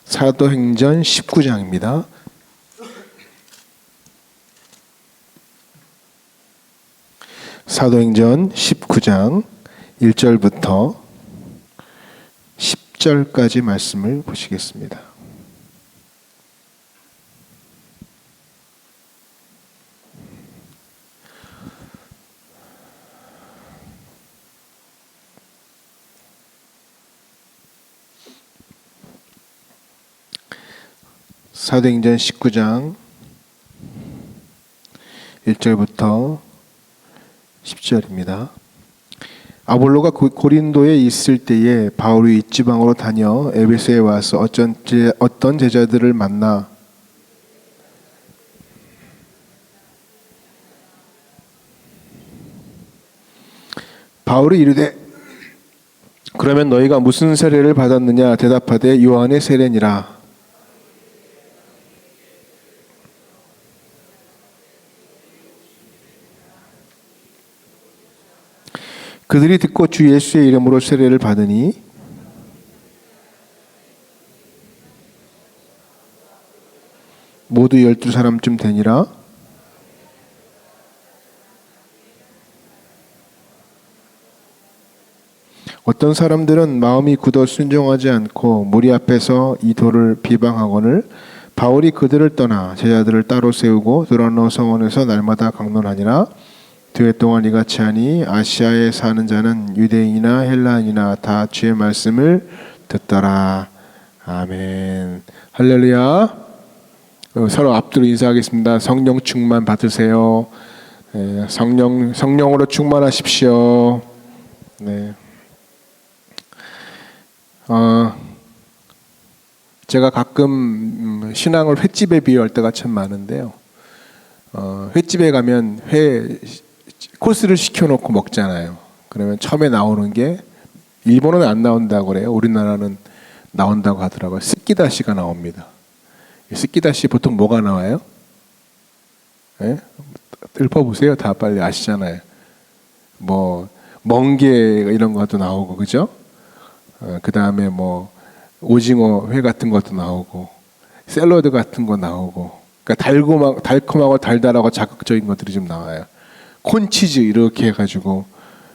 사도행전 19장입니다. 사도행전 19장 1절부터 10절까지 말씀을 보시겠습니다. 사도행전 19장 1절부터 10절입니다. 아볼로가 고린도에 있을 때에 바울이 이지방으로 다녀 에베소에 와서 어떤 제자들을 만나 바울이 이르되 그러면 너희가 무슨 세례를 받았느냐 대답하되 요한의 세례니라. 그들이 듣고 주 예수의 이름으로 세례를 받으니 모두 12사람쯤 되니라. 어떤 사람들은 마음이 굳어 순종하지 않고 무리 앞에서 이 도를 비방하거늘 바울이 그들을 떠나 제자들을 따로 세우고 드라노 성원에서 날마다 강론하니라. 두 해 동안 이같이 하니 아시아에 사는 자는 유대인이나 헬라인이나 다 주의 말씀을 듣더라. 아멘. 할렐루야. 서로 앞뒤로 인사하겠습니다. 성령 충만 받으세요. 네, 성령으로 충만하십시오. 네. 제가 가끔 신앙을 횟집에 비유할 때가 참 많은데요. 횟집에 가면 회 코스를 시켜놓고 먹잖아요. 그러면 처음에 나오는 게 일본은 안 나온다고 그래요. 우리나라는 나온다고 하더라고요. 스키다시가 나옵니다. 스키다시 보통 뭐가 나와요? 네? 읊어보세요. 다 빨리 아시잖아요. 뭐 멍게 이런 것도 나오고 그죠? 그 다음에 뭐 오징어 회 같은 것도 나오고 샐러드 같은 거 나오고 그러니까 달콤하고 달달하고 자극적인 것들이 좀 나와요. 콘치즈 이렇게 해가지고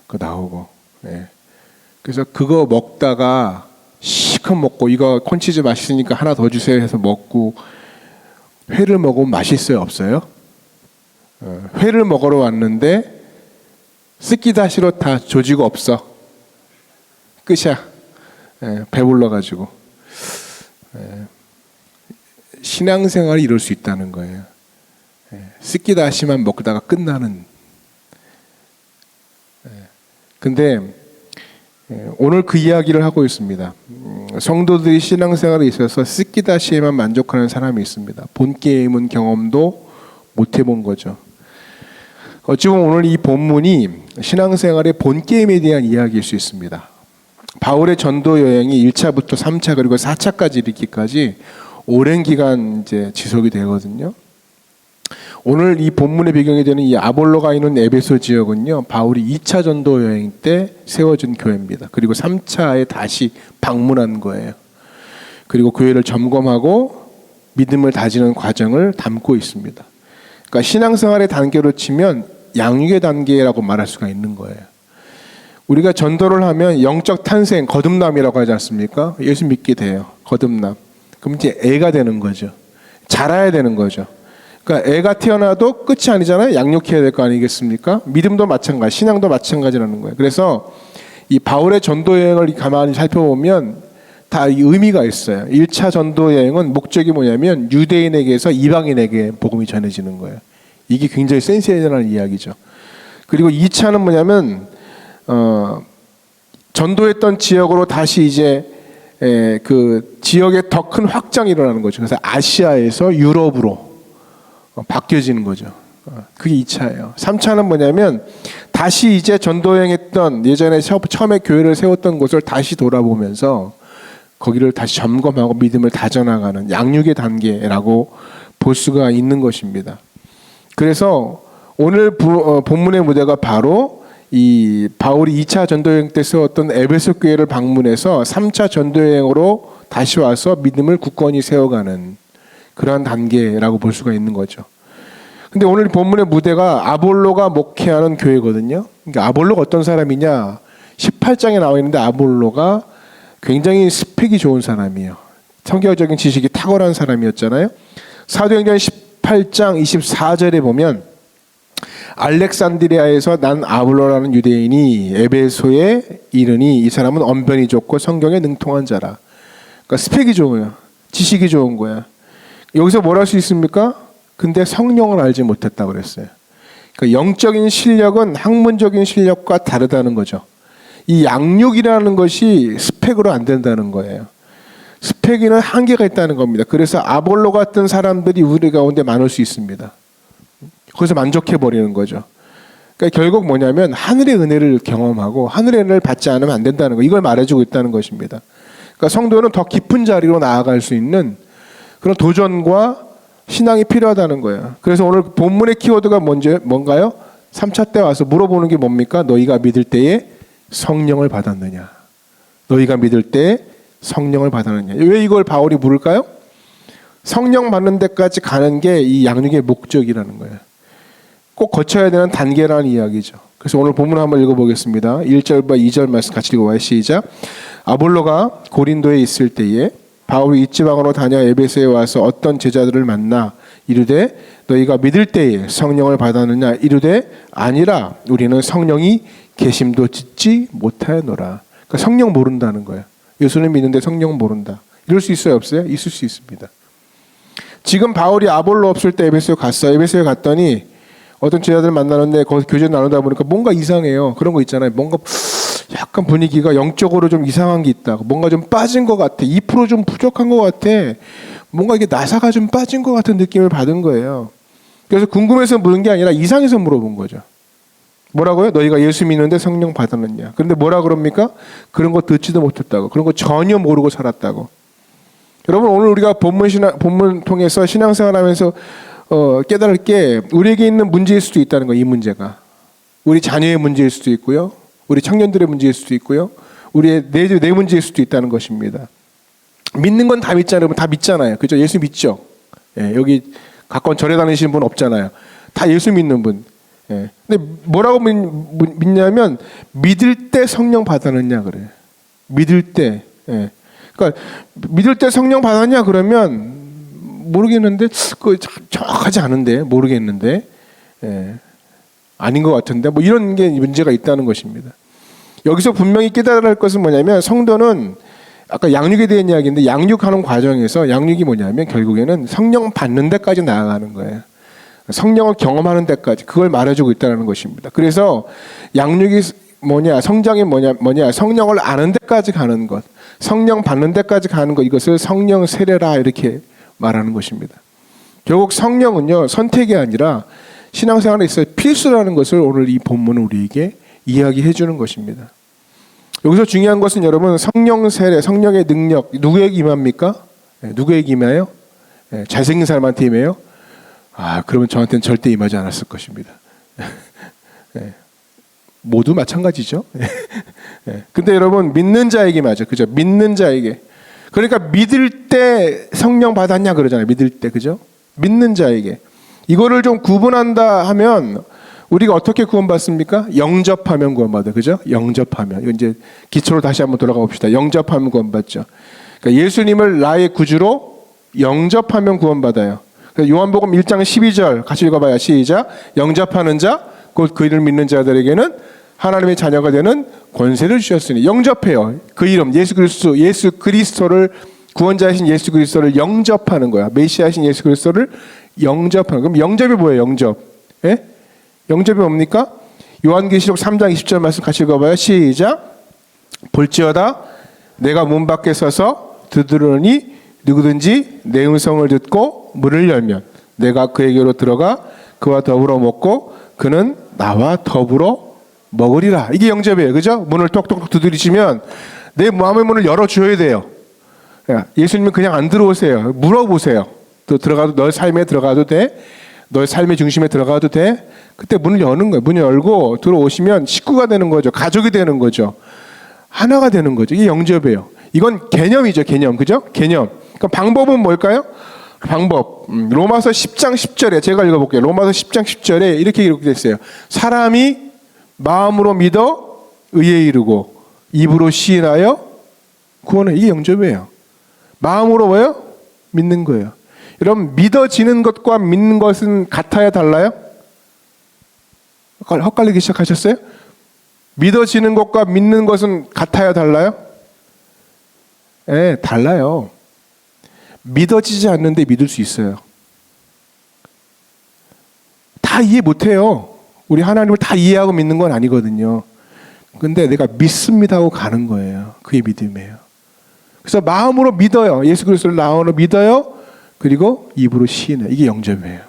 그거 나오고. 예. 그래서 그거 먹다가 시컷 먹고 이거 콘치즈 맛있으니까 하나 더 주세요 해서 먹고 회를 먹으면 맛있어요 없어요? 회를 먹으러 왔는데 스키다시로 다 조지고 없어. 끝이야. 예, 배불러가지고. 예. 신앙생활이 이럴 수 있다는 거예요. 스키다시만 먹다가 끝나는. 근데 오늘 그 이야기를 하고 있습니다. 성도들이 신앙생활에 있어서 스키다시에만 만족하는 사람이 있습니다. 본게임은 경험도 못 해본 거죠. 어찌 보면 오늘 이 본문이 신앙생활의 본게임에 대한 이야기일 수 있습니다. 바울의 전도 여행이 1차부터 3차 그리고 4차까지 이르기까지 오랜 기간 이제 지속이 되거든요. 오늘 이 본문의 배경이 되는 이 아볼로가 있는 에베소 지역은요, 바울이 2차 전도 여행 때 세워진 교회입니다. 그리고 3차에 다시 방문한 거예요. 그리고 교회를 점검하고 믿음을 다지는 과정을 담고 있습니다. 그러니까 신앙생활의 단계로 치면 양육의 단계라고 말할 수가 있는 거예요. 우리가 전도를 하면 영적 탄생, 거듭남이라고 하지 않습니까? 예수 믿게 돼요. 거듭남. 그럼 이제 애가 되는 거죠. 자라야 되는 거죠. 그러니까 애가 태어나도 끝이 아니잖아요. 양육해야 될 거 아니겠습니까? 믿음도 마찬가지, 신앙도 마찬가지라는 거예요. 그래서 이 바울의 전도 여행을 가만히 살펴보면 다 의미가 있어요. 1차 전도 여행은 목적이 뭐냐면 유대인에게서 이방인에게 복음이 전해지는 거예요. 이게 굉장히 센세이션한 이야기죠. 그리고 2차는 뭐냐면 전도했던 지역으로 다시 이제 그 지역의 더 큰 확장이 일어나는 거죠. 그래서 아시아에서 유럽으로 바뀌어지는 거죠. 그게 2차예요. 3차는 뭐냐면 다시 이제 전도여행했던 예전에 처음에 교회를 세웠던 곳을 다시 돌아보면서 거기를 다시 점검하고 믿음을 다져나가는 양육의 단계라고 볼 수가 있는 것입니다. 그래서 오늘 본문의 무대가 바로 이 바울이 2차 전도여행 때 세웠던 에베소 교회를 방문해서 3차 전도여행으로 다시 와서 믿음을 굳건히 세워가는 그러한 단계라고 볼 수가 있는 거죠. 근데 오늘 본문의 무대가 아볼로가 목회하는 교회거든요. 그러니까 아볼로가 어떤 사람이냐? 18장에 나와 있는데 아볼로가 굉장히 스펙이 좋은 사람이에요. 성경적인 지식이 탁월한 사람이었잖아요. 사도행전 18장 24절에 보면 알렉산드리아에서 난 아볼로라는 유대인이 에베소에 이르니 이 사람은 언변이 좋고 성경에 능통한 자라. 그러니까 스펙이 좋은 거야. 지식이 좋은 거야. 여기서 뭘 할 수 있습니까? 근데 성령을 알지 못했다고 그랬어요. 그러니까 영적인 실력은 학문적인 실력과 다르다는 거죠. 이 양육이라는 것이 스펙으로 안 된다는 거예요. 스펙에는 한계가 있다는 겁니다. 그래서 아볼로 같은 사람들이 우리 가운데 많을 수 있습니다. 거기서 만족해버리는 거죠. 그러니까 결국 뭐냐면 하늘의 은혜를 경험하고 하늘의 은혜를 받지 않으면 안 된다는 거, 이걸 말해주고 있다는 것입니다. 그러니까 성도는 더 깊은 자리로 나아갈 수 있는 그런 도전과 신앙이 필요하다는 거예요. 그래서 오늘 본문의 키워드가 뭔가요? 3차 때 와서 물어보는 게 뭡니까? 너희가 믿을 때에 성령을 받았느냐? 너희가 믿을 때에 성령을 받았느냐? 왜 이걸 바울이 물을까요? 성령 받는 데까지 가는 게 이 양육의 목적이라는 거예요. 꼭 거쳐야 되는 단계라는 이야기죠. 그래서 오늘 본문 한번 읽어보겠습니다. 1절과 2절 말씀 같이 읽어봐요. 시작. 아볼로가 고린도에 있을 때에 바울이 이지방으로 다녀 에베소에 와서 어떤 제자들을 만나 이르되 너희가 믿을 때에 성령을 받았느냐? 이르되 아니라 우리는 성령이 계심도 짓지 못하노라. 그러니까 성령 모른다는 거예요. 예수는 믿는데 성령 모른다. 이럴 수 있어요? 없어요? 있을 수 있습니다. 지금 바울이 아볼로 없을 때 에베소에 갔어요. 에베소에 갔더니 어떤 제자들 만나는데 거기서 교제 나누다 보니까 뭔가 이상해요. 그런 거 있잖아요. 뭔가 약간 분위기가 영적으로 좀 이상한 게 있다고. 뭔가 좀 빠진 것 같아. 2%좀 부족한 것 같아. 뭔가 이게 나사가 좀 빠진 것 같은 느낌을 받은 거예요. 그래서 궁금해서 물은 게 아니라 이상해서 물어본 거죠. 뭐라고요? 너희가 예수 믿는데 성령 받았느냐? 그런데 뭐라 그럽니까? 그런 거 듣지도 못했다고. 그런 거 전혀 모르고 살았다고. 여러분 오늘 우리가 본문 통해서 신앙생활하면서 깨달을 게 우리에게 있는 문제일 수도 있다는 거예요. 이 문제가. 우리 자녀의 문제일 수도 있고요. 우리 청년들의 문제일 수도 있고요. 우리의 내 문제일 수도 있다는 것입니다. 믿는 건 다 믿잖아요. 다 믿잖아요. 그죠? 예수 믿죠? 예, 여기 가까운 절에 다니시는 분 없잖아요. 다 예수 믿는 분. 예. 근데 뭐라고 믿냐면 믿을 때 성령 받았느냐 그래요. 믿을 때. 예. 그러니까 믿을 때 성령 받았냐 그러면 모르겠는데 그 정확하지 않은데 모르겠는데 예. 아닌 것 같은데 뭐 이런 게 문제가 있다는 것입니다. 여기서 분명히 깨달아야 할 것은 뭐냐면 성도는 아까 양육에 대한 이야기인데 양육하는 과정에서 양육이 뭐냐면 결국에는 성령 받는 데까지 나아가는 거예요. 성령을 경험하는 데까지 그걸 말해주고 있다는 것입니다. 그래서 양육이 뭐냐 성장이 뭐냐 성령을 아는 데까지 가는 것, 성령 받는 데까지 가는 것, 이것을 성령 세례라 이렇게 말하는 것입니다. 결국 성령은요 선택이 아니라 신앙생활에 있어서 필수라는 것을 오늘 이 본문은 우리에게 이야기해 주는 것입니다. 여기서 중요한 것은 여러분 성령 세례, 성령의 능력 누구에게 임합니까? 누구에게 임해요? 잘생긴 사람한테 임해요? 그러면 저한테는 절대 임하지 않았을 것입니다. 모두 마찬가지죠. 근데 여러분 믿는 자에게 맞아, 그죠? 믿는 자에게. 그러니까 믿을 때 성령 받았냐 그러잖아요. 믿을 때, 그죠? 믿는 자에게. 이거를 좀 구분한다 하면 우리가 어떻게 구원받습니까? 영접하면 구원받아요. 그죠? 영접하면. 이거 이제 기초로 다시 한번 돌아가 봅시다. 영접하면 구원받죠. 그러니까 예수님을 나의 구주로 영접하면 구원받아요. 요한복음 1장 12절 같이 읽어봐요. 시작. 영접하는 자, 곧 그 이름을 믿는 자들에게는 하나님의 자녀가 되는 권세를 주셨으니. 영접해요. 그 이름 예수 그리스도를 구원자이신 예수 그리스도를 영접하는 거야. 메시아이신 예수 그리스도를 영접하는. 그럼 영접이 뭐예요? 영접. 예? 영접이 뭡니까? 요한계시록 3장 20절 말씀 같이 읽어봐요. 시작. 볼지어다 내가 문 밖에 서서 두드리니 누구든지 내 음성을 듣고 문을 열면 내가 그에게로 들어가 그와 더불어 먹고 그는 나와 더불어 먹으리라. 이게 영접이에요. 그죠? 문을 톡톡 두드리시면 내 마음의 문을 열어줘야 돼요. 예수님은 그냥 안 들어오세요. 물어보세요. 또 들어가도 너 삶에 들어가도 돼? 너의 삶의 중심에 들어가도 돼? 그때 문을 여는 거예요. 문을 열고 들어오시면 식구가 되는 거죠. 가족이 되는 거죠. 하나가 되는 거죠. 이게 영접이에요. 이건 개념이죠. 개념. 그죠? 개념. 그럼 방법은 뭘까요? 방법. 로마서 10장 10절에 제가 읽어볼게요. 로마서 10장 10절에 이렇게 기록되어 있어요. 사람이 마음으로 믿어 의에 이르고 입으로 시인하여 구원해. 이게 영접이에요. 마음으로 뭐예요? 믿는 거예요. 여러분 믿어지는 것과 믿는 것은 같아야 달라요? 헛갈리기 시작하셨어요? 믿어지는 것과 믿는 것은 같아야 달라요? 네, 달라요. 믿어지지 않는데 믿을 수 있어요. 다 이해 못해요. 우리 하나님을 다 이해하고 믿는 건 아니거든요. 근데 내가 믿습니다 하고 가는 거예요. 그게 믿음이에요. 그래서 마음으로 믿어요. 예수 그리스도를 마음으로 믿어요. 그리고 입으로 시인해요. 이게 영접이에요.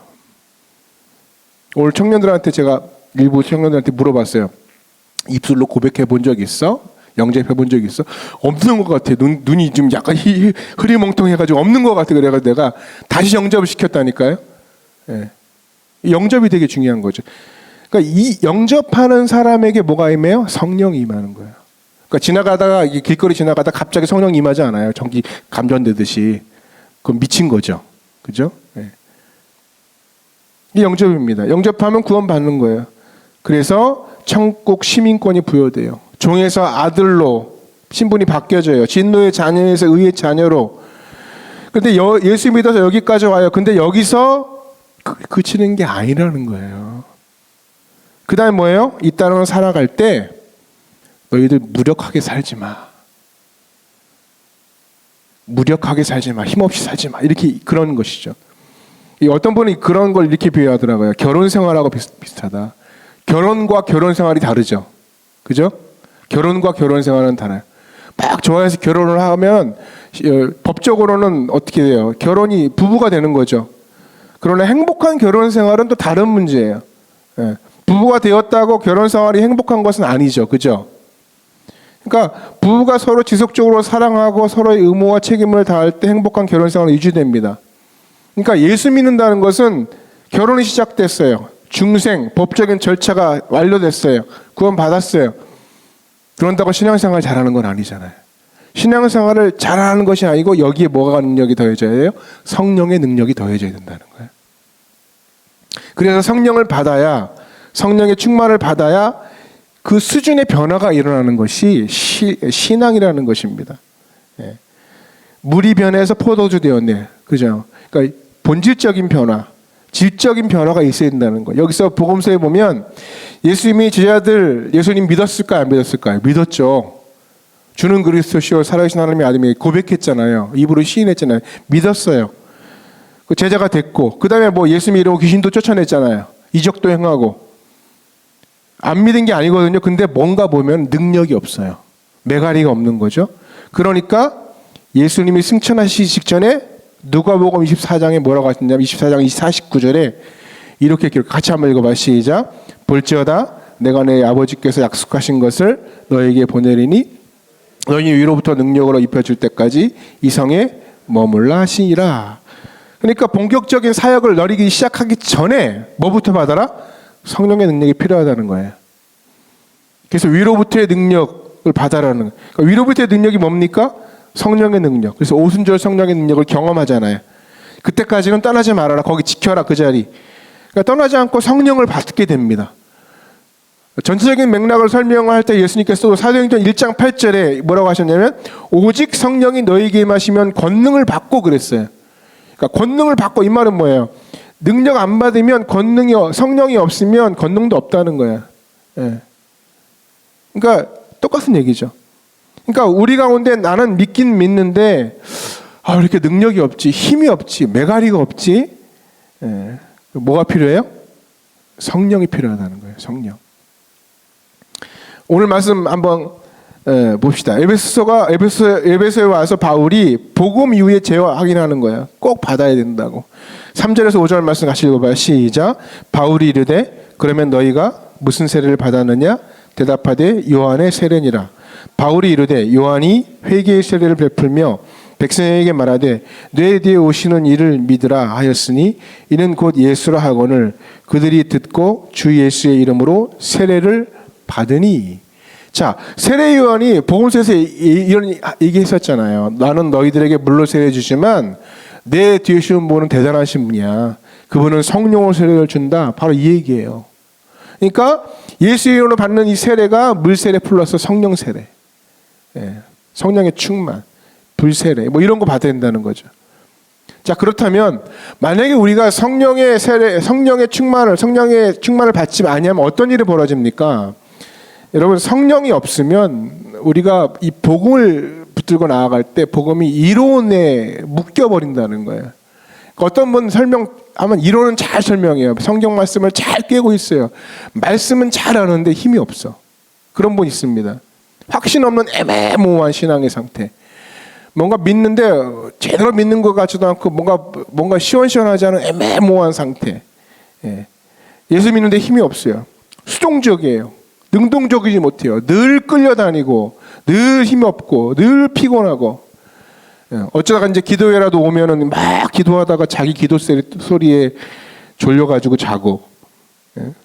오늘 청년들한테 제가 일부 청년들한테 물어봤어요. 입술로 고백해 본 적 있어? 영접해 본 적 있어? 없는 것 같아. 눈이 좀 약간 흐리멍텅해가지고 없는 것 같아. 그래가지고 내가 다시 영접을 시켰다니까요. 예. 영접이 되게 중요한 거죠. 그러니까 이 영접하는 사람에게 뭐가 임해요? 성령이 임하는 거예요. 그러니까 지나가다가 길거리 지나가다 갑자기 성령 임하지 않아요. 전기 감전되듯이. 그건 미친 거죠. 그죠? 예. 이 영접입니다. 영접하면 구원받는 거예요. 그래서 천국 시민권이 부여돼요. 종에서 아들로 신분이 바뀌어져요. 진노의 자녀에서 의의 자녀로. 근데 예수 믿어서 여기까지 와요. 근데 여기서 그치는 게 아니라는 거예요. 그 다음에 뭐예요? 이 땅을 살아갈 때 너희들 무력하게 살지 마. 무력하게 살지 마. 힘없이 살지 마. 이렇게 그런 것이죠. 어떤 분이 그런 걸 이렇게 비유하더라고요. 결혼 생활하고 비슷하다. 결혼과 결혼 생활이 다르죠. 그죠? 결혼과 결혼 생활은 달라요. 막 좋아해서 결혼을 하면 법적으로는 어떻게 돼요? 결혼이 부부가 되는 거죠. 그러나 행복한 결혼 생활은 또 다른 문제예요. 예. 부부가 되었다고 결혼 생활이 행복한 것은 아니죠. 그죠? 그러니까 부부가 서로 지속적으로 사랑하고 서로의 의무와 책임을 다할 때 행복한 결혼 생활이 유지됩니다. 그러니까 예수 믿는다는 것은 결혼이 시작됐어요. 중생, 법적인 절차가 완료됐어요. 구원받았어요. 그런다고 신앙생활 잘하는 건 아니잖아요. 신앙생활을 잘하는 것이 아니고 여기에 뭐가 능력이 더해져야 해요? 성령의 능력이 더해져야 된다는 거예요. 그래서 성령을 받아야, 성령의 충만을 받아야 그 수준의 변화가 일어나는 것이 신앙이라는 것입니다. 예. 물이 변해서 포도주 되었네. 그죠? 그러니까 본질적인 변화, 질적인 변화가 있어야 된다는 거예요. 여기서 복음서에 보면 예수님이 제자들, 예수님 믿었을까요? 안 믿었을까요? 믿었죠. 주는 그리스도시요 살아계신 하나님의 아들이 고백했잖아요. 입으로 시인했잖아요. 믿었어요. 그 제자가 됐고, 그 다음에 뭐 예수님 이러고 귀신도 쫓아냈잖아요. 이적도 행하고. 안 믿은 게 아니거든요. 근데 뭔가 보면 능력이 없어요. 메가리가 없는 거죠. 그러니까 예수님이 승천하시기 직전에 누가복음 24장에 뭐라고 하셨냐면 24장 49절에 이렇게 같이 한번 읽어봐. 시작. 볼지어다 내가 내 아버지께서 약속하신 것을 너에게 보내리니 너희 위로부터 능력으로 입혀줄 때까지 이 성에 머물라 하시니라. 그러니까 본격적인 사역을 누리기 시작하기 전에 뭐부터 받아라? 성령의 능력이 필요하다는 거예요. 그래서 위로부터의 능력을 받아라는 거예요. 그러니까 위로부터의 능력이 뭡니까? 성령의 능력. 그래서 오순절 성령의 능력을 경험하잖아요. 그때까지는 떠나지 말아라. 거기 지켜라 그 자리. 그러니까 떠나지 않고 성령을 받게 됩니다. 전체적인 맥락을 설명할 때 예수님께서도 사도행전 1장 8절에 뭐라고 하셨냐면 오직 성령이 너희에게 임하시면 권능을 받고 그랬어요. 그러니까 권능을 받고 이 말은 뭐예요? 능력 안 받으면 성령이 없으면 권능도 없다는 거예요. 예. 그러니까 똑같은 얘기죠. 그러니까 우리 가운데 나는 믿긴 믿는데 왜 이렇게 능력이 없지, 힘이 없지, 메가리가 없지. 예. 뭐가 필요해요? 성령이 필요하다는 거예요. 성령. 오늘 말씀 한번 봅시다. 에베소에 와서 바울이 복음 이후에 제와 확인하는 거예요. 꼭 받아야 된다고. 3절에서 5절 말씀 같이 읽어봐요. 시작. 바울이 이르되 그러면 너희가 무슨 세례를 받았느냐? 대답하되 요한의 세례니라. 바울이 이르되 요한이 회개의 세례를 베풀며 백성에게 말하되 내 뒤에 오시는 이를 믿으라 하였으니 이는 곧 예수라 하거늘 그들이 듣고 주 예수의 이름으로 세례를 받으니. 자, 세례 요한이 복음서에서 이런 얘기했었잖아요. 나는 너희들에게 물로 세례 주지만 내 뒤에 오시는 분은 대단하신 분이야. 그분은 성령으로 세례를 준다. 바로 이 얘기예요. 그러니까 예수의 이름으로 받는 이 세례가 물세례 플러스 성령 세례, 성령의 충만, 불세례 뭐 이런 거 받아야 된다는 거죠. 자, 그렇다면 만약에 우리가 성령의 세례, 성령의 충만을 받지 아니하면 어떤 일이 벌어집니까? 여러분, 성령이 없으면 우리가 이 복음을 붙들고 나아갈 때 복음이 이론에 묶여버린다는 거예요. 어떤 분 설명하면 이론은 잘 설명해요. 성경 말씀을 잘 꿰고 있어요. 말씀은 잘 아는데 힘이 없어. 그런 분 있습니다. 확신 없는 애매모호한 신앙의 상태. 뭔가 믿는데 제대로 믿는 것 같지도 않고 뭔가 시원시원하지 않은 애매모호한 상태. 예수 믿는데 힘이 없어요. 수동적이에요. 능동적이지 못해요. 늘 끌려다니고 늘 힘이 없고 늘 피곤하고. 어쩌다가 이제 기도회라도 오면은 막 기도하다가 자기 기도 소리에 졸려가지고 자고,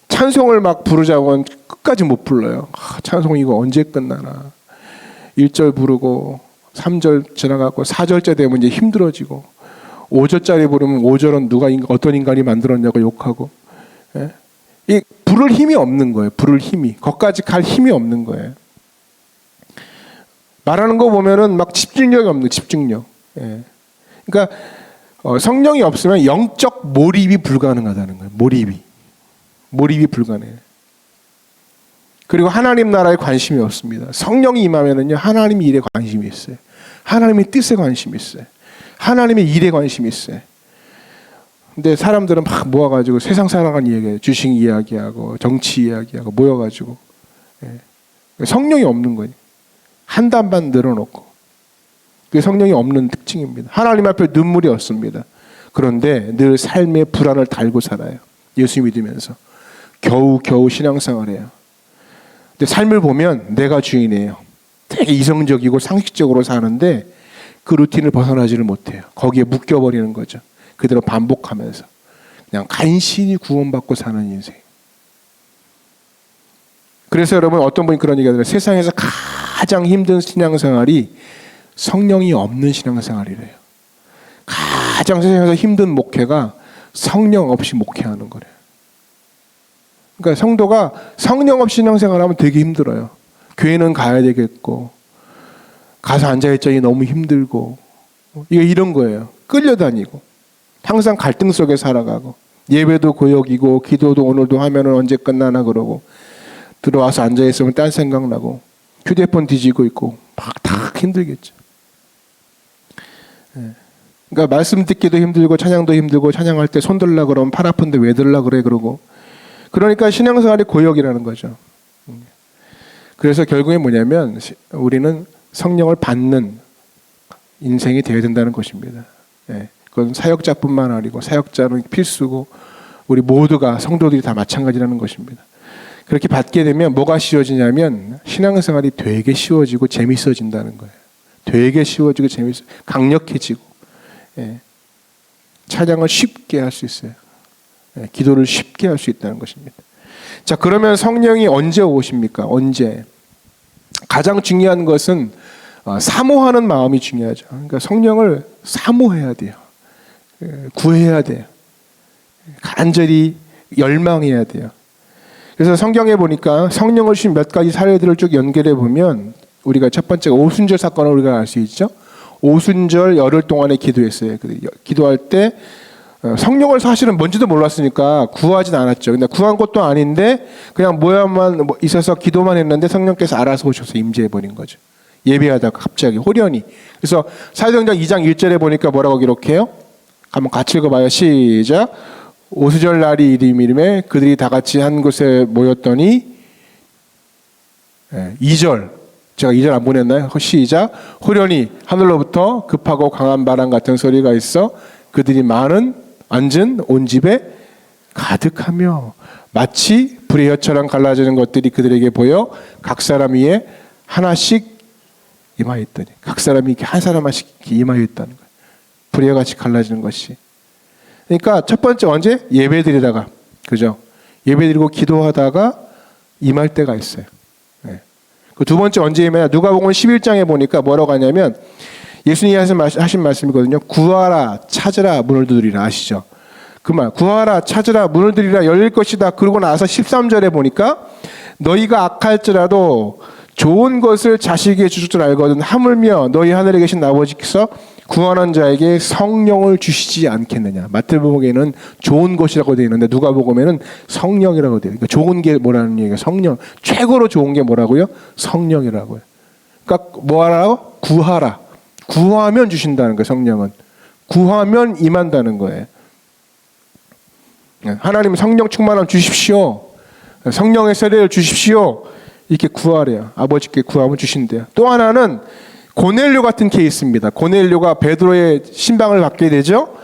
찬송을 막 부르자고 하면 끝까지 못 불러요. 찬송 이거 언제 끝나나. 1절 부르고 3절 지나가고 4절째 되면 이제 힘들어지고 5절짜리 부르면 5절은 어떤 인간이 만들었냐고 욕하고. 이 부를 힘이 없는 거예요. 부를 힘이. 거기까지 갈 힘이 없는 거예요. 말하는 거 보면은 막 집중력이 없는 집중력. 그러니까 성령이 없으면 영적 몰입이 불가능하다는 거예요. 몰입이 불가능해요. 그리고 하나님 나라에 관심이 없습니다. 성령이 임하면은요, 하나님의 일에 관심이 있어요. 하나님의 뜻에 관심이 있어요. 하나님의 일에 관심이 있어요. 근데 사람들은 막 모아가지고 세상 살아가는 이야기, 주식 이야기하고 정치 이야기하고 모여가지고 성령이 없는 거예요. 한 단반 늘어놓고. 그게 성령이 없는 특징입니다. 하나님 앞에 눈물이 없습니다. 그런데 늘 삶의 불안을 달고 살아요. 예수 믿으면서. 겨우 신앙생활을 해요. 근데 삶을 보면 내가 주인이에요. 되게 이성적이고 상식적으로 사는데 그 루틴을 벗어나지를 못해요. 거기에 묶여버리는 거죠. 그대로 반복하면서. 그냥 간신히 구원받고 사는 인생. 그래서 여러분, 어떤 분이 그런 얘기하더라고요. 세상에서 가장 힘든 신앙생활이 성령이 없는 신앙생활이래요. 가장 세상에서 힘든 목회가 성령 없이 목회하는 거래요. 그러니까 성도가 성령 없이 신앙생활하면 되게 힘들어요. 교회는 가야 되겠고 가서 앉아있자니 너무 힘들고 이런 거예요. 끌려다니고 항상 갈등 속에 살아가고 예배도 고역이고 기도도 오늘도 하면은 언제 끝나나 그러고 들어와서 앉아있으면 딴 생각나고 휴대폰 뒤지고 있고 막 다 힘들겠죠. 그러니까 말씀 듣기도 힘들고 찬양도 힘들고 찬양할 때 손 들라 그러면 팔 아픈데 왜 들라 그래 그러고 그러니까 신앙생활이 고역이라는 거죠. 그래서 결국에 뭐냐면 우리는 성령을 받는 인생이 되어야 된다는 것입니다. 그건 사역자뿐만 아니고 사역자는 필수고 우리 모두가 성도들이 다 마찬가지라는 것입니다. 그렇게 받게 되면 뭐가 쉬워지냐면 신앙생활이 되게 쉬워지고 재밌어진다는 거예요. 되게 쉬워지고 강력해지고 찬양을 쉽게 할 수 있어요. 기도를 쉽게 할 수 있다는 것입니다. 자, 그러면 성령이 언제 오십니까? 언제? 가장 중요한 것은 사모하는 마음이 중요하죠. 그러니까 성령을 사모해야 돼요. 구해야 돼요. 간절히 열망해야 돼요. 그래서 성경에 보니까 성령을 주신 몇 가지 사례들을 쭉 연결해 보면 우리가 첫 번째가 오순절 사건을 우리가 알 수 있죠. 오순절 열흘 동안에 기도했어요. 기도할 때 성령을 사실은 뭔지도 몰랐으니까 구하진 않았죠. 근데 구한 것도 아닌데 그냥 모양만 있어서 기도만 했는데 성령께서 알아서 오셔서 임재해 버린 거죠. 예배하다가 갑자기 호련히. 그래서 사도행전 2장 1절에 보니까 뭐라고 기록해요? 한번 같이 읽어봐요. 시작. 오순절 날이 이름에 그들이 다 같이 한 곳에 모였더니 2절. 제가 2절 안 보냈나요? 시작. 호련히 하늘로부터 급하고 강한 바람 같은 소리가 있어 그들이 많은 앉은 온 집에 가득하며 마치 불의 혀처럼 갈라지는 것들이 그들에게 보여 각 사람 위에 하나씩 임하였더니 각 사람이 한 사람씩 임하였다는 거예요. 불의 같이 갈라지는 것이. 그러니까 첫 번째 언제? 예배드리다가, 그죠? 예배드리고 기도하다가 임할 때가 있어요. 네. 그 두 번째 언제 임해야? 누가복음 11장에 보니까 뭐라고 하냐면 예수님이 하신 말씀이거든요. 구하라 찾으라 문을 두드리라. 아시죠? 그 말, 구하라 찾으라 문을 두드리라 열릴 것이다. 그러고 나서 13절에 보니까 너희가 악할지라도 좋은 것을 자식에게 주실 줄 알거든 하물며 너희 하늘에 계신 아버지께서 구하는 자에게 성령을 주시지 않겠느냐. 마태복음에는 좋은 것이라고 되어 있는데 누가복음에는 성령이라고 되어 있어요. 그러니까 좋은 게 뭐라는 얘기예요? 성령. 최고로 좋은 게 뭐라고요? 성령이라고요. 그러니까 뭐 하라고? 구하라. 구하면 주신다는 거예요. 성령은. 구하면 임한다는 거예요. 하나님 성령 충만함 주십시오. 성령의 세례를 주십시오. 이렇게 구하래요. 아버지께 구하면 주신대요. 또 하나는 고넬료 같은 케이스입니다. 고넬료가 베드로의 신방을 받게 되죠.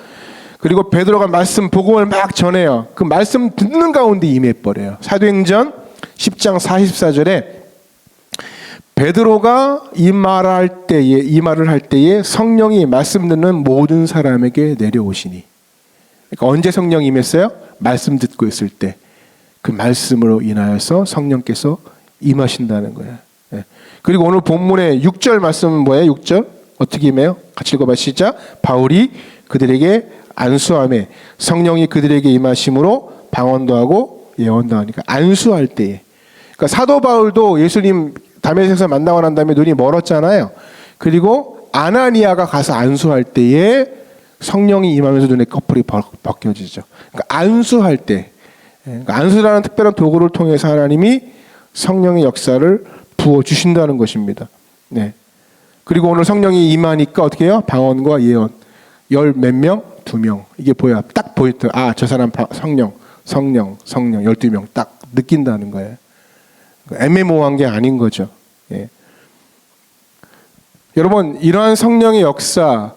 그리고 베드로가 말씀 복음을 막 전해요. 그 말씀 듣는 가운데 임해버려요. 사도행전 10장 44절에 베드로가 이 말을 할 때에 성령이 말씀 듣는 모든 사람에게 내려오시니. 그러니까 언제 성령이 임했어요? 말씀 듣고 있을 때. 그 말씀으로 인하여서 성령께서 임하신다는 거예요. 그리고 오늘 본문의 6절 말씀은 뭐예요? 6절 어떻게 임해요? 같이 읽어봐. 시작. 바울이 그들에게 안수하며 성령이 그들에게 임하심으로 방언도 하고 예언도 하니까 안수할 때에. 그러니까 사도 바울도 예수님 다메섹에서 만나고 난 다음에 눈이 멀었잖아요. 그리고 아나니아가 가서 안수할 때에 성령이 임하면서 눈의 꺼풀이 벗겨지죠. 그러니까 안수할 때. 그러니까 안수라는 특별한 도구를 통해서 하나님이 성령의 역사를 부어주신다는 것입니다. 네. 그리고 오늘 성령이 임하니까 어떻게 해요? 방언과 예언. 열 몇 명? 2명. 이게 보여. 딱 보였더라. 아, 저 사람 성령 12명 딱 느낀다는 거예요. 애매모호한 게 아닌 거죠. 예. 여러분, 이러한 성령의 역사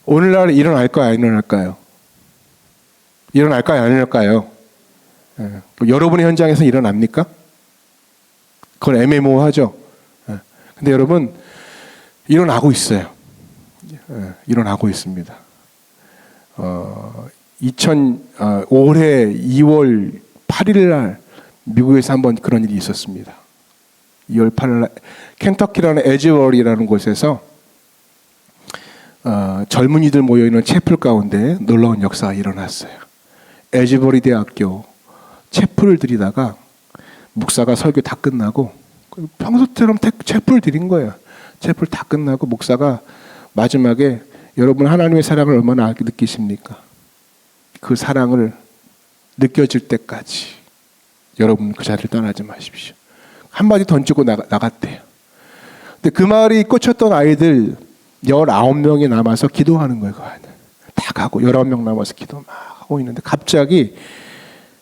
오늘날 일어날까요? 안 일어날까요? 일어날까요? 안 일어날까요? 예. 여러분의 현장에서 일어납니까? 그건 애매모호하죠. 근데 여러분 일어나고 있어요. 일어나고 있습니다. 올해 2월 8일 날 미국에서 한번 그런 일이 있었습니다. 2월 8일 날 켄터키라는 에즈워리라는 곳에서 젊은이들 모여있는 채플 가운데 놀라운 역사가 일어났어요. 에즈버리 대학교 채플을 드리다가 목사가 설교 다 끝나고 평소처럼 채플 드린 거예요. 채플 다 끝나고 목사가 마지막에 여러분 하나님의 사랑을 얼마나 느끼십니까? 그 사랑을 느껴질 때까지 여러분 그 자리를 떠나지 마십시오. 한마디 던지고 나갔대요. 근데 그 말이 꽂혔던 아이들 19명이 남아서 기도하는 거예요. 다 가고 19명 남아서 기도 막 하고 있는데 갑자기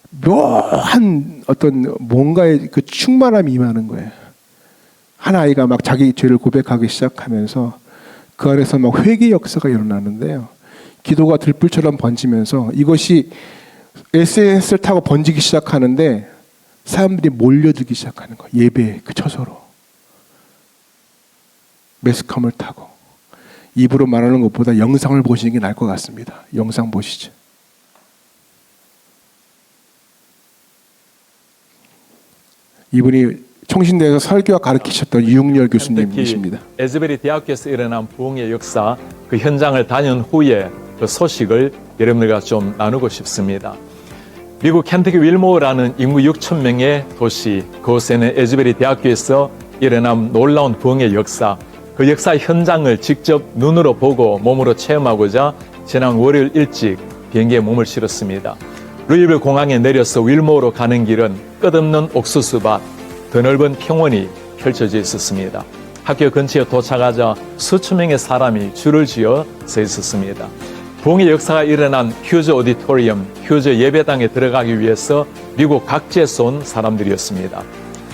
묘한 어떤 뭔가의 그 충만함이 임하는 거예요. 한 아이가 막 자기 죄를 고백하기 시작하면서 그 안에서 막 회개 역사가 일어나는데요. 기도가 들불처럼 번지면서 이것이 SNS를 타고 번지기 시작하는데 사람들이 몰려들기 시작하는 거예요. 예배 그 처소로. 매스컴을 타고. 입으로 말하는 것보다 영상을 보시는 게 나을 것 같습니다. 영상 보시죠. 이분이 총신대에서 설교와 가르치셨던 유흥열 교수님이십니다. 에즈베리 대학교에서 일어난 부흥의 역사, 그 현장을 다녀온 후에 그 소식을 여러분들과 좀 나누고 싶습니다. 미국 켄터키 윌모어라는 인구 6천 명의 도시, 그곳에는 에즈베리 대학교에서 일어난 놀라운 부흥의 역사, 그 역사 현장을 직접 눈으로 보고 몸으로 체험하고자 지난 월요일 일찍 비행기에 몸을 실었습니다. 루이빌 공항에 내려서 윌모어로 가는 길은 끝없는 옥수수밭, 더 넓은 평원이 펼쳐져 있었습니다. 학교 근처에 도착하자 수천 명의 사람이 줄을 지어 서 있었습니다. 부흥의 역사가 일어난 휴즈 오디토리엄, 휴즈 예배당에 들어가기 위해서 미국 각지에서 온 사람들이었습니다.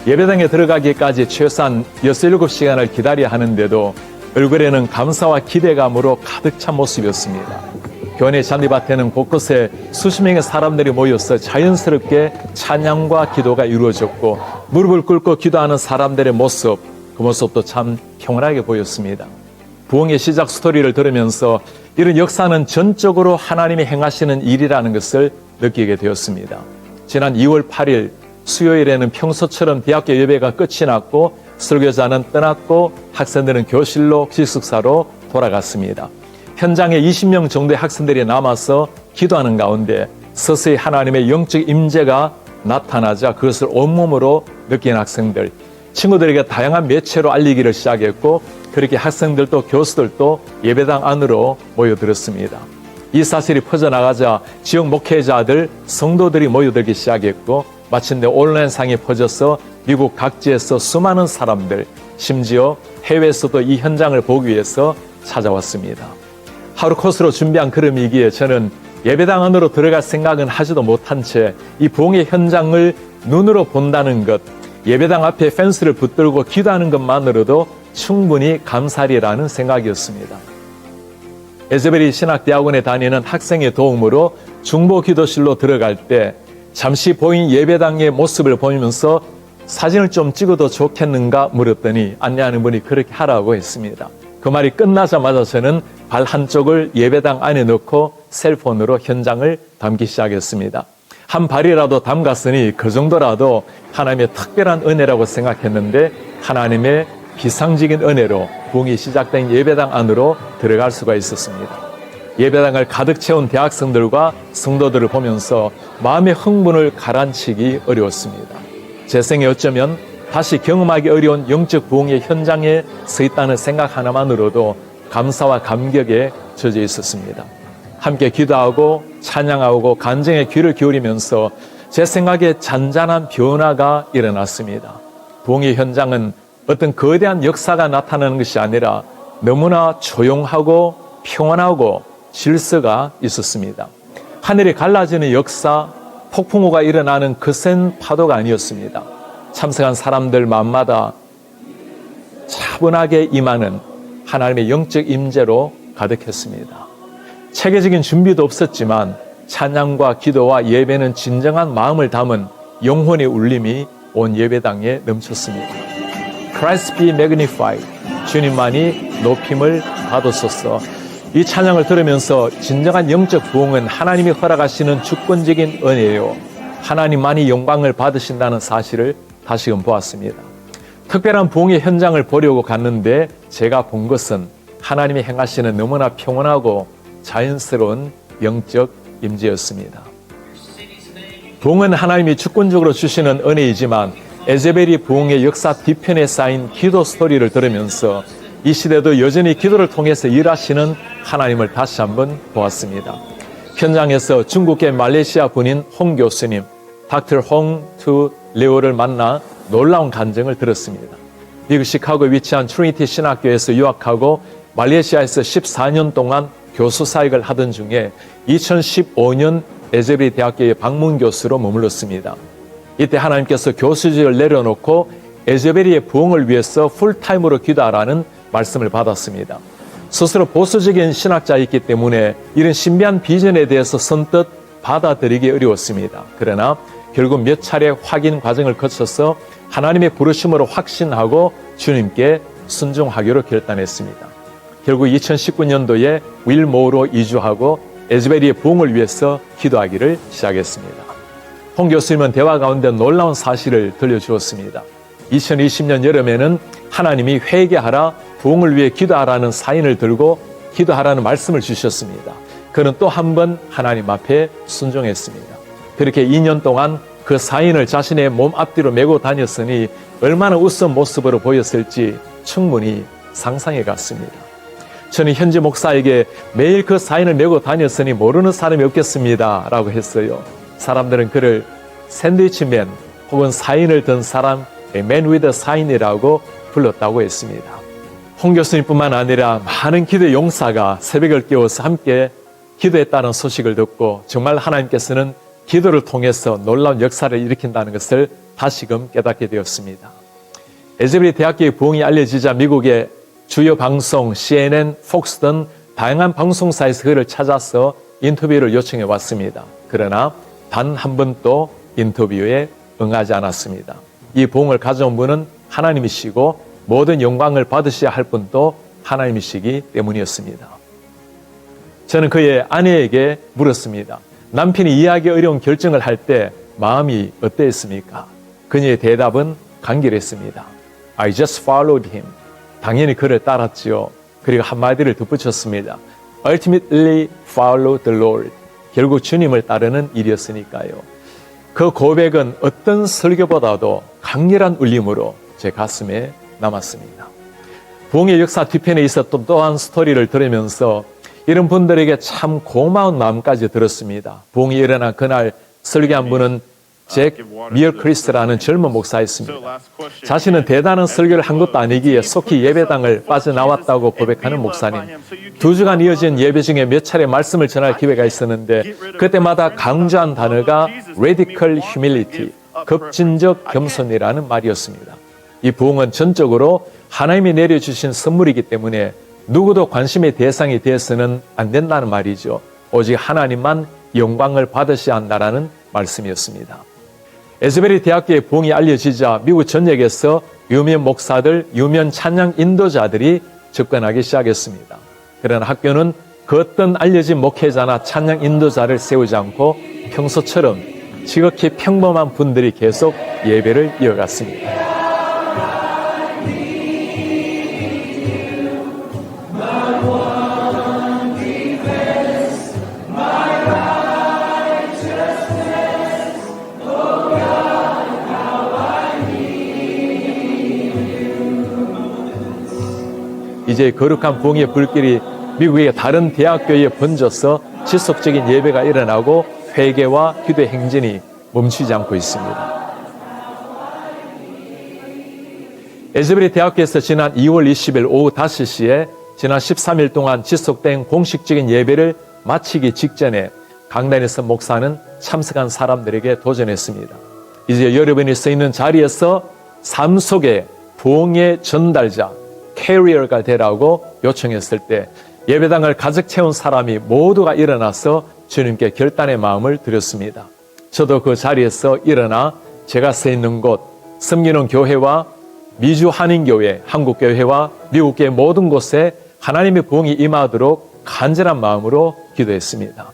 예배당에 들어가기까지 최소한 6-7시간을 기다려야 하는데도 얼굴에는 감사와 기대감으로 가득 찬 모습이었습니다. 교회 잔디밭에는 곳곳에 수십 명의 사람들이 모여서 자연스럽게 찬양과 기도가 이루어졌고 무릎을 꿇고 기도하는 사람들의 모습, 그 모습도 참 평온하게 보였습니다. 부흥의 시작 스토리를 들으면서 이런 역사는 전적으로 하나님이 행하시는 일이라는 것을 느끼게 되었습니다. 지난 2월 8일 수요일에는 평소처럼 대학교 예배가 끝이 났고 설교자는 떠났고 학생들은 교실로 기숙사로 돌아갔습니다. 현장에 20명 정도의 학생들이 남아서 기도하는 가운데 서서히 하나님의 영적 임재가 나타나자 그것을 온몸으로 느낀 학생들, 친구들에게 다양한 매체로 알리기를 시작했고 그렇게 학생들도 교수들도 예배당 안으로 모여들었습니다. 이 사실이 퍼져나가자 지역 목회자들, 성도들이 모여들기 시작했고 마침내 온라인상에 퍼져서 미국 각지에서 수많은 사람들, 심지어 해외에서도 이 현장을 보기 위해서 찾아왔습니다. 하루 코스로 준비한 걸음이기에 저는 예배당 안으로 들어갈 생각은 하지도 못한 채 이 부흥의 현장을 눈으로 본다는 것, 예배당 앞에 펜스를 붙들고 기도하는 것만으로도 충분히 감사리라는 생각이었습니다. 에즈베리 신학대학원에 다니는 학생의 도움으로 중보 기도실로 들어갈 때 잠시 보인 예배당의 모습을 보면서 사진을 좀 찍어도 좋겠는가 물었더니 안내하는 분이 그렇게 하라고 했습니다. 그 말이 끝나자마자 저는 발 한쪽을 예배당 안에 넣고 셀폰으로 현장을 담기 시작했습니다. 한 발이라도 담갔으니 그 정도라도 하나님의 특별한 은혜라고 생각했는데 하나님의 비상적인 은혜로 부흥이 시작된 예배당 안으로 들어갈 수가 있었습니다. 예배당을 가득 채운 대학생들과 성도들을 보면서 마음의 흥분을 가라앉히기 어려웠습니다. 제 생에 어쩌면 다시 경험하기 어려운 영적 부흥의 현장에 서 있다는 생각 하나만으로도 감사와 감격에 젖어 있었습니다. 함께 기도하고 찬양하고 간증에 귀를 기울이면서 제 생각에 잔잔한 변화가 일어났습니다. 부흥의 현장은 어떤 거대한 역사가 나타나는 것이 아니라 너무나 조용하고 평온하고 질서가 있었습니다. 하늘이 갈라지는 역사, 폭풍우가 일어나는 거센 파도가 아니었습니다. 참석한 사람들 마음마다 차분하게 임하는 하나님의 영적 임재로 가득했습니다. 체계적인 준비도 없었지만 찬양과 기도와 예배는 진정한 마음을 담은 영혼의 울림이 온 예배당에 넘쳤습니다. Christ be magnified. 주님만이 높임을 받으소서. 이 찬양을 들으면서 진정한 영적 부흥은 하나님이 허락하시는 주권적인 은혜요. 하나님만이 영광을 받으신다는 사실을 다시금 보았습니다. 특별한 부흥의 현장을 보려고 갔는데 제가 본 것은 하나님이 행하시는 너무나 평온하고 자연스러운 영적 임재였습니다. 부흥은 하나님이 주권적으로 주시는 은혜이지만 에제벨이 부흥의 역사 뒤편에 쌓인 기도 스토리를 들으면서 이 시대도 여전히 기도를 통해서 일하시는 하나님을 다시 한번 보았습니다. 현장에서 중국계 말레이시아 분인 홍 교수님, 닥터 홍투 레오를 만나 놀라운 간증을 들었습니다. 미국 시카고에 위치한 트리니티 신학교에서 유학하고 말레이시아에서 14년 동안 교수 사역을 하던 중에 2015년 에제벨 대학교의 방문 교수로 머물렀습니다. 이때 하나님께서 교수직을 내려놓고 에제벨의 부흥을 위해서 풀타임으로 기도하라는 말씀을 받았습니다. 스스로 보수적인 신학자였기 때문에 이런 신비한 비전에 대해서 선뜻 받아들이기 어려웠습니다. 그러나 결국 몇 차례 확인 과정을 거쳐서 하나님의 부르심으로 확신하고 주님께 순종하기로 결단했습니다. 결국 2019년도에 윌모어로 이주하고 에즈베리의 부흥을 위해서 기도하기를 시작했습니다. 홍 교수님은 대화 가운데 놀라운 사실을 들려주었습니다. 2020년 여름에는 하나님이 회개하라, 부흥을 위해 기도하라는 사인을 들고 기도하라는 말씀을 주셨습니다. 그는 또 한 번 하나님 앞에 순종했습니다. 그렇게 2년 동안 그 사인을 자신의 몸 앞뒤로 메고 다녔으니 얼마나 우스운 모습으로 보였을지 충분히 상상해 갔습니다. 저는 현지 목사에게 매일 그 사인을 메고 다녔으니 모르는 사람이 없겠습니다 라고 했어요. 사람들은 그를 샌드위치맨 혹은 사인을 든 사람, Man with a Sign이라고 불렀다고 했습니다. 홍 교수님뿐만 아니라 많은 기도 용사가 새벽을 깨워서 함께 기도했다는 소식을 듣고 정말 하나님께서는 기도를 통해서 놀라운 역사를 일으킨다는 것을 다시금 깨닫게 되었습니다. 에즈베리 대학교의 부흥이 알려지자 미국의 주요 방송, CNN, 폭스 등 다양한 방송사에서 그를 찾아서 인터뷰를 요청해 왔습니다. 그러나 단 한 번도 인터뷰에 응하지 않았습니다. 이 부흥을 가져온 분은 하나님이시고 모든 영광을 받으셔야 할 분도 하나님이시기 때문이었습니다. 저는 그의 아내에게 물었습니다. 남편이 이해하기 어려운 결정을 할 때 마음이 어땠습니까? 그녀의 대답은 간결했습니다. I just followed him. 당연히 그를 따랐지요. 그리고 한마디를 덧붙였습니다. Ultimately follow the Lord. 결국 주님을 따르는 일이었으니까요. 그 고백은 어떤 설교보다도 강렬한 울림으로 제 가슴에 남았습니다. 부흥의 역사 뒤편에 있었던 또한 스토리를 들으면서 이런 분들에게 참 고마운 마음까지 들었습니다. 부흥이 일어난 그날 설교한 분은 잭 미어크리스라는 젊은 목사였습니다. 자신은 대단한 설교를 한 것도 아니기에 속히 예배당을 빠져나왔다고 고백하는 목사님. 2주간 이어진 예배 중에 몇 차례 말씀을 전할 기회가 있었는데 그때마다 강조한 단어가 radical humility, 급진적 겸손이라는 말이었습니다. 이 부흥은 전적으로 하나님이 내려주신 선물이기 때문에 누구도 관심의 대상이 되어서는 안 된다는 말이죠. 오직 하나님만 영광을 받으셔야 한다는 말씀이었습니다. 에즈베리 대학교의 부흥이 알려지자 미국 전역에서 유명 목사들, 유명 찬양 인도자들이 접근하기 시작했습니다. 그러나 학교는 그 어떤 알려진 목회자나 찬양 인도자를 세우지 않고 평소처럼 지극히 평범한 분들이 계속 예배를 이어갔습니다. 이제 거룩한 부흥의 불길이 미국의 다른 대학교에 번져서 지속적인 예배가 일어나고 회개와 기도 행진이 멈추지 않고 있습니다. 에즈베리 대학교에서 지난 2월 20일 오후 5시에 지난 13일 동안 지속된 공식적인 예배를 마치기 직전에 강단에서 목사는 참석한 사람들에게 도전했습니다. 이제 여러분이 서 있는 자리에서 삶 속의 부흥의 전달자, 캐리어가 되라고 요청했을 때 예배당을 가득 채운 사람이 모두가 일어나서 주님께 결단의 마음을 드렸습니다. 저도 그 자리에서 일어나 제가 서 있는 곳, 섬기는 교회와 미주 한인교회, 한국교회와 미국교회 모든 곳에 하나님의 부흥이 임하도록 간절한 마음으로 기도했습니다.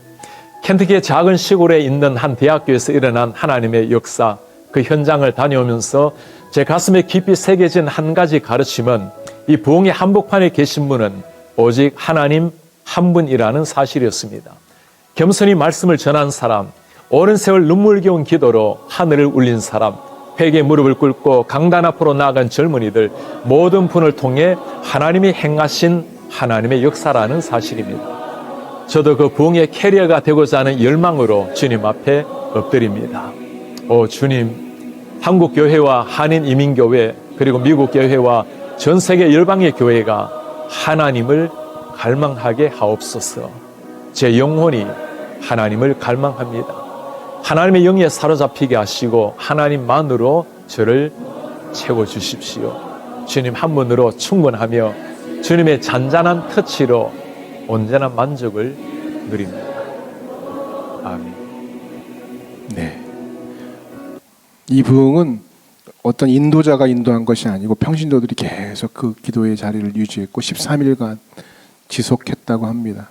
켄터키의 작은 시골에 있는 한 대학교에서 일어난 하나님의 역사, 그 현장을 다녀오면서 제 가슴에 깊이 새겨진 한 가지 가르침은 이 부흥의 한복판에 계신 분은 오직 하나님 한 분이라는 사실이었습니다. 겸손히 말씀을 전한 사람, 오랜 세월 눈물겨운 기도로 하늘을 울린 사람, 회개 무릎을 꿇고 강단 앞으로 나아간 젊은이들 모든 분을 통해 하나님이 행하신 하나님의 역사라는 사실입니다. 저도 그 부흥의 캐리어가 되고자 하는 열망으로 주님 앞에 엎드립니다. 오 주님, 한국교회와 한인이민교회 그리고 미국교회와 전 세계 열방의 교회가 하나님을 갈망하게 하옵소서. 제 영혼이 하나님을 갈망합니다. 하나님의 영에 사로잡히게 하시고 하나님만으로 저를 채워주십시오. 주님 한 분으로 충분하며 주님의 잔잔한 터치로 온전한 만족을 누립니다. 아멘. 네. 이 부흥은 어떤 인도자가 인도한 것이 아니고 평신도들이 계속 그 기도의 자리를 유지했고 13일간 지속했다고 합니다.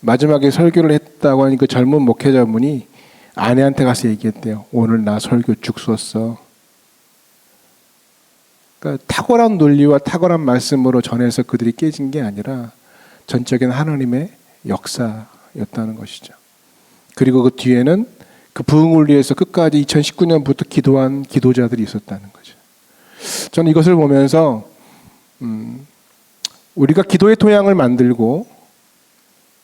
마지막에 설교를 했다고 하니 그 젊은 목회자분이 아내한테 가서 얘기했대요. 오늘 나 설교 죽 썼어. 그러니까 탁월한 논리와 탁월한 말씀으로 전해서 그들이 깨진 게 아니라 전적인 하나님의 역사였다는 것이죠. 그리고 그 뒤에는 그 부흥을 위해서 끝까지 2019년부터 기도한 기도자들이 있었다는 거죠. 저는 이것을 보면서 우리가 기도의 토양을 만들고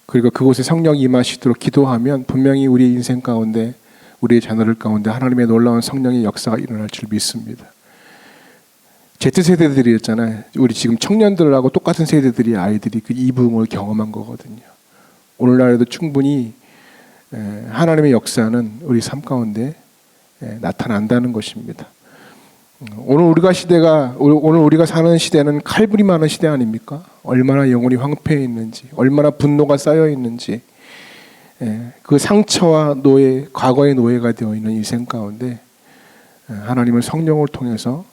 그리고 그곳에 성령이 임하시도록 기도하면 분명히 우리의 인생 가운데 우리의 자녀들 가운데 하나님의 놀라운 성령의 역사가 일어날 줄 믿습니다. Z세대들이었잖아요. 우리 지금 청년들하고 똑같은 세대들이 아이들이 그 이 부흥을 경험한 거거든요. 오늘날에도 충분히 하나님의 역사는 우리 삶 가운데 나타난다는 것입니다. 오늘 우리가 사는 시대는 칼불이 많은 시대 아닙니까? 얼마나 영혼이 황폐해 있는지, 얼마나 분노가 쌓여 있는지, 그 상처와 노예, 과거의 노예가 되어 있는 인생 가운데 하나님은 성령을 통해서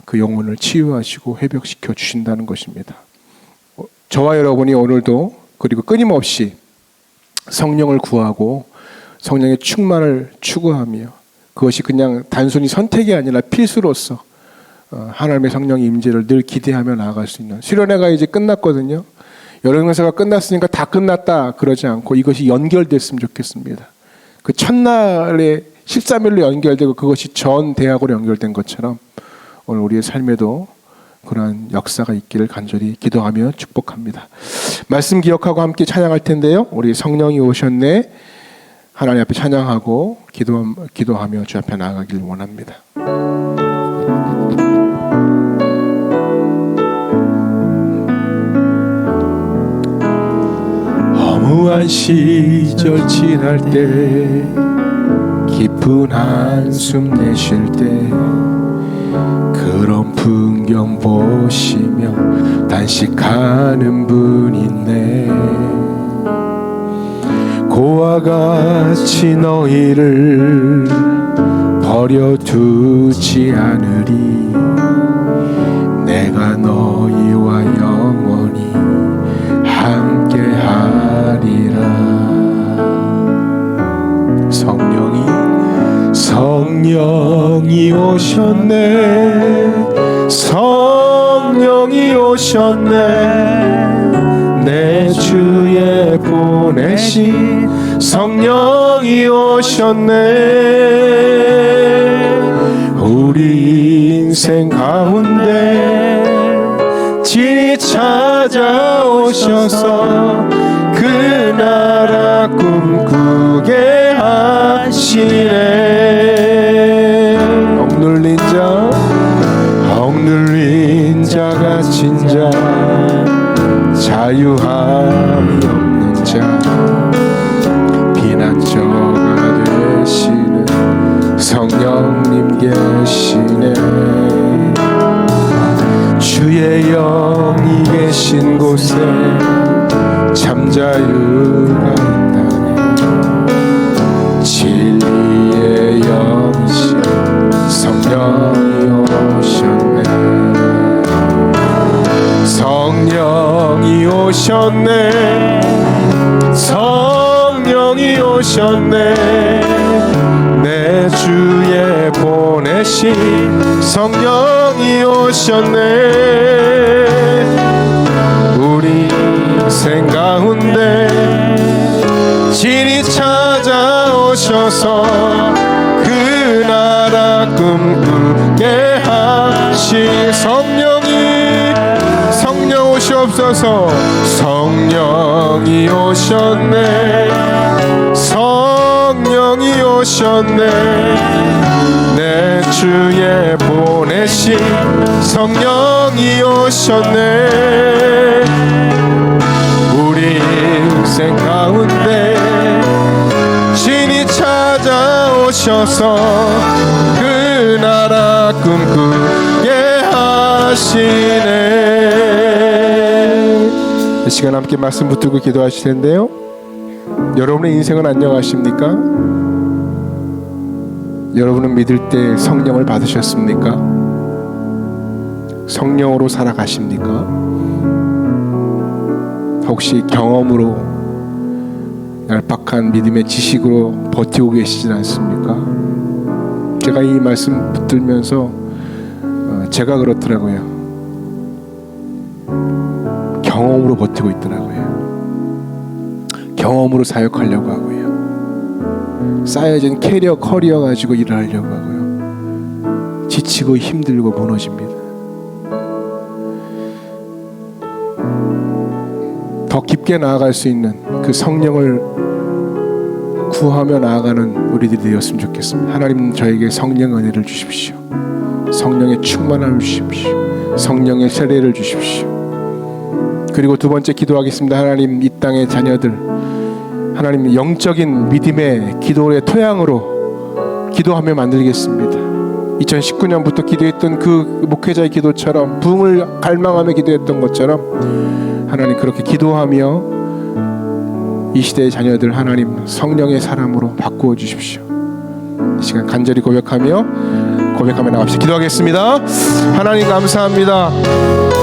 그 영혼을 치유하시고 회복시켜 주신다는 것입니다. 저와 여러분이 오늘도 그리고 끊임없이 성령을 구하고 성령의 충만을 추구하며 그것이 그냥 단순히 선택이 아니라 필수로서 하나님의 성령의 임재를 늘 기대하며 나아갈 수 있는, 수련회가 이제 끝났거든요. 여름행사가 끝났으니까 다 끝났다 그러지 않고 이것이 연결됐으면 좋겠습니다. 그 첫날에 13일로 연결되고 그것이 전 대학으로 연결된 것처럼 오늘 우리의 삶에도 그러한 역사가 있기를 간절히 기도하며 축복합니다. 말씀 기억하고 함께 찬양할 텐데요. 우리 성령이 오셨네 하나님 앞에 찬양하고 기도하며 주 앞에 나아가길 원합니다. 허무한 시절 지날 때 깊은 한숨 내쉴 때 그런 풍경 보시며 단식하는 분 있네. 고와 같이 너희를 버려두지 않으리. 내가 너희와 영원히 함께하리라. 성령이 오셨네. 성령이 오셨네. 내 주에 보내신 성령이 오셨네. 우리 인생 가운데 진히 찾아오셔서 그 나라 꿈꾸게 하시네. 억눌린 자 갇힌 자 자유함이 없는 자 피난처가 되시는 성령님 계시네. 주의 영이 계신 곳에 참 자유가 있다네. 진리의 영이신 성령이 오셨네. 성령이 오셨네. 성령이 오셨네. 내 주에 보내신 성령이 오셨네. 우리 인생 가운데 진히 찾아오셔서 그 나라 꿈꾸게 하신 성령 오시옵소서. 성령이 오셨네. 성령이 오셨네. 내 주에 보내신 성령이 오셨네. 우리 인생 가운데 진히 찾아오셔서 그 나라 꿈꾸게 하시네. 이 시간 함께 말씀 붙들고 기도하실 텐데요. 여러분의 인생은 안녕하십니까? 여러분은 믿을 때 성령을 받으셨습니까? 성령으로 살아가십니까? 혹시 경험으로 얄팍한 믿음의 지식으로 버티고 계시진 않습니까? 제가 이 말씀 붙들면서 제가 그렇더라고요. 경험으로 버티고 있더라고요. 경험으로 사역하려고 하고요. 쌓여진 캐리어 커리어 가지고 일을 하려고 하고요. 지치고 힘들고 무너집니다. 더 깊게 나아갈 수 있는 그 성령을 구하며 나아가는 우리들이 되었으면 좋겠습니다. 하나님 저에게 성령 은혜를 주십시오. 성령의 충만함을 주십시오. 성령의 세례를 주십시오. 그리고 두 번째 기도하겠습니다. 하나님 이 땅의 자녀들 하나님 영적인 믿음의 기도의 토양으로 기도하며 만들겠습니다. 2019년부터 기도했던 그 목회자의 기도처럼 부흥을 갈망하며 기도했던 것처럼 하나님 그렇게 기도하며 이 시대의 자녀들 하나님 성령의 사람으로 바꾸어 주십시오. 이 시간 간절히 고백하며 고백하며 나갑시다. 기도하겠습니다. 하나님 감사합니다.